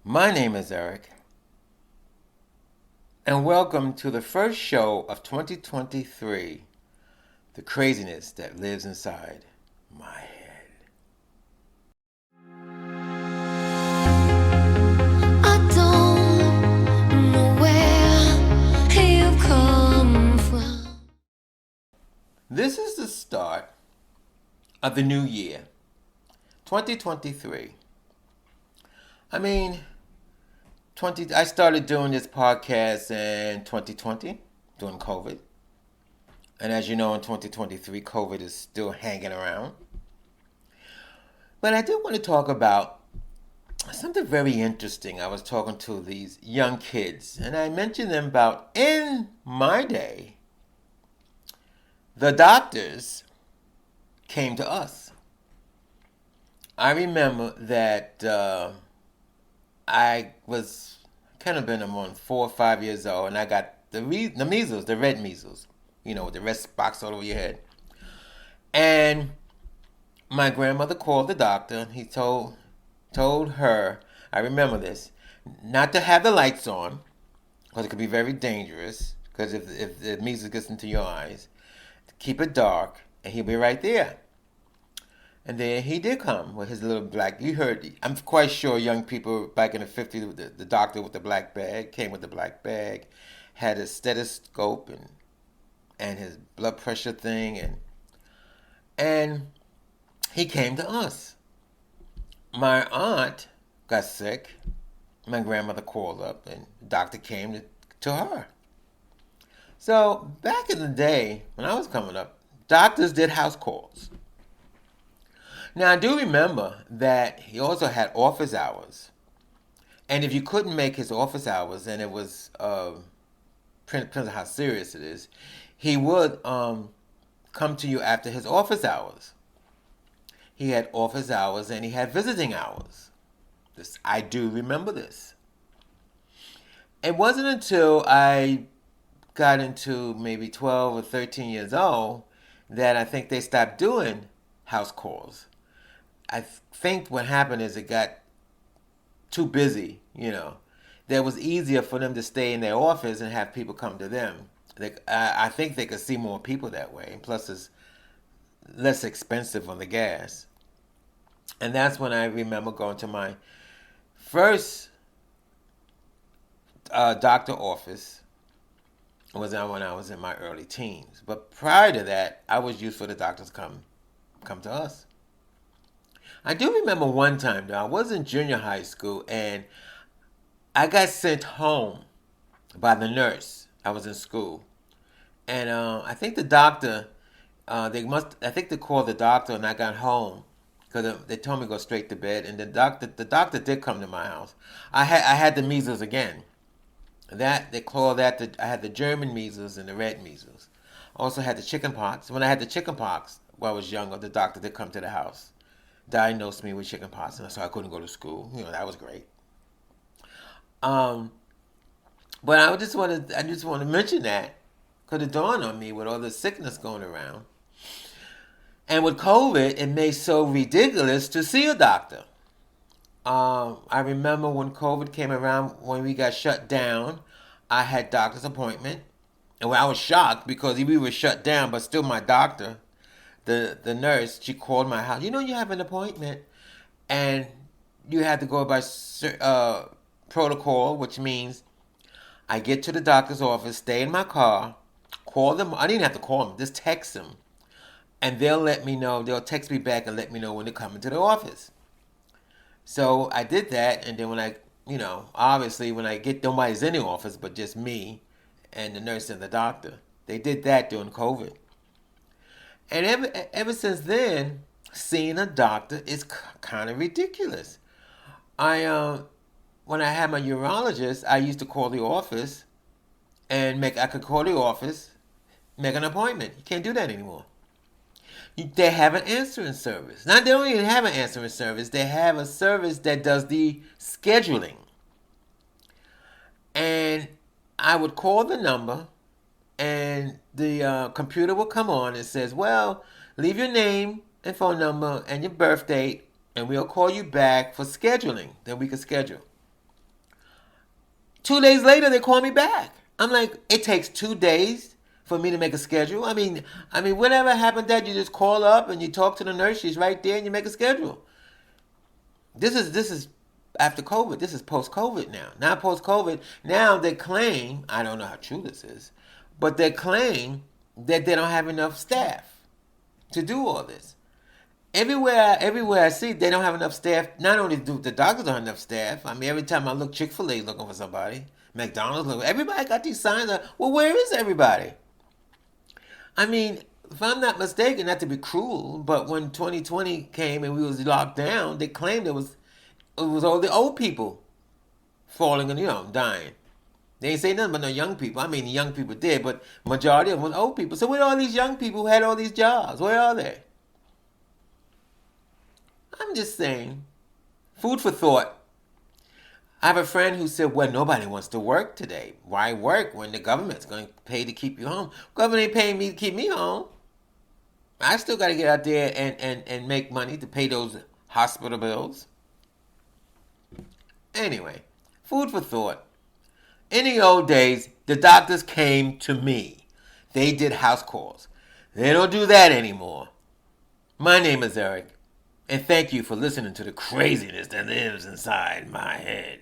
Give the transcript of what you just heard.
My name is Eric, and welcome to the first show of 2023, the craziness that lives inside my head. I don't know where you've come from. This is the start of the new year, 2023. I mean, I started doing this podcast in 2020 during COVID. And as you know, in 2023, COVID is still hanging around. But I did want to talk about something very interesting. I was talking to these young kids, and I mentioned them about in my day, the doctors came to us. I remember that I was kind of been around 4 or 5 years old, and I got the measles, the red measles, with the red spots all over your head. And my grandmother called the doctor, and he told her, I remember this, not to have the lights on because it could be very dangerous. Because if the measles gets into your eyes, keep it dark, and he'll be right there. And then he did come with his little black. You heard. I'm quite sure young people back in the '50s, the doctor with the black bag came with the black bag, had a stethoscope and his blood pressure thing, and he came to us. My aunt got sick. My grandmother called up, and the doctor came to her. So back in the day when I was coming up, doctors did house calls. Now I do remember that he also had office hours, and if you couldn't make his office hours, and it was depends on how serious it is, he would come to you after his office hours. He had office hours and he had visiting hours. This I do remember this. It wasn't until I got into maybe 12 or 13 years old that I think they stopped doing house calls. I think what happened is it got too busy, That was easier for them to stay in their office and have people come to them. I think they could see more people that way. And plus, it's less expensive on the gas. And that's when I remember going to my first doctor office. Was when I was in my early teens. But prior to that, I was used for the doctors come to us. I do remember one time though. I was in junior high school and I got sent home by the nurse. I was in school, and I think the doctor, I think they called the doctor, and I got home because they told me to go straight to bed. And the doctor did come to my house. I had the measles again. That they call that I had the German measles and the red measles. I also had the chicken pox. When I had the chicken pox when I was younger, the doctor did come to the house, diagnosed me with chicken pox, and so I couldn't go to school. That was great. Um, but I just want to mention that because it dawned on me with all the sickness going around, and with COVID, it made so ridiculous to see a doctor. I remember when COVID came around, when we got shut down, I had doctor's appointment, and I was shocked because we were shut down, but still my doctor, the nurse, she called my house. You have an appointment, and you had to go by protocol, which means I get to the doctor's office, stay in my car, call them. I didn't have to call them, just text them, and they'll let me know. They'll text me back and let me know when they're coming to the office. So I did that, and then obviously when I get nobody's in the office but just me and the nurse and the doctor, they did that during COVID. And ever since then, seeing a doctor is kind of ridiculous. I When I had my urologist, I used to call the office and I could call the office, make an appointment. You can't do that anymore. They have an answering service. Not they don't even have an answering service. They have a service that does the scheduling. And I would call the number, and the computer will come on and says, "Well, leave your name and phone number and your birth date, and we'll call you back for scheduling. Then we can schedule." 2 days later, they call me back. I'm like, it takes 2 days for me to make a schedule. I mean, whatever happened that you just call up and you talk to the nurse. She's right there, and you make a schedule. This is after COVID. This is post COVID now. Now post COVID. Now they claim, I don't know how true this is, but they claim that they don't have enough staff to do all this. Everywhere I see, they don't have enough staff. Not only do the doctors don't have enough staff. I mean, every time I look, Chick-fil-A is looking for somebody. McDonald's looking. Everybody got these signs up. Well, where is everybody? I mean, if I'm not mistaken, not to be cruel, but when 2020 came and we was locked down, they claimed it was all the old people falling and dying. They ain't say nothing about no young people. I mean, the young people did, but majority of them were old people. So where are all these young people who had all these jobs? Where are they? I'm just saying, food for thought. I have a friend who said, well, nobody wants to work today. Why work when the government's going to pay to keep you home? Government ain't paying me to keep me home. I still got to get out there and make money to pay those hospital bills. Anyway, food for thought. In the old days, the doctors came to me. They did house calls. They don't do that anymore. My name is Eric, and thank you for listening to the craziness that lives inside my head.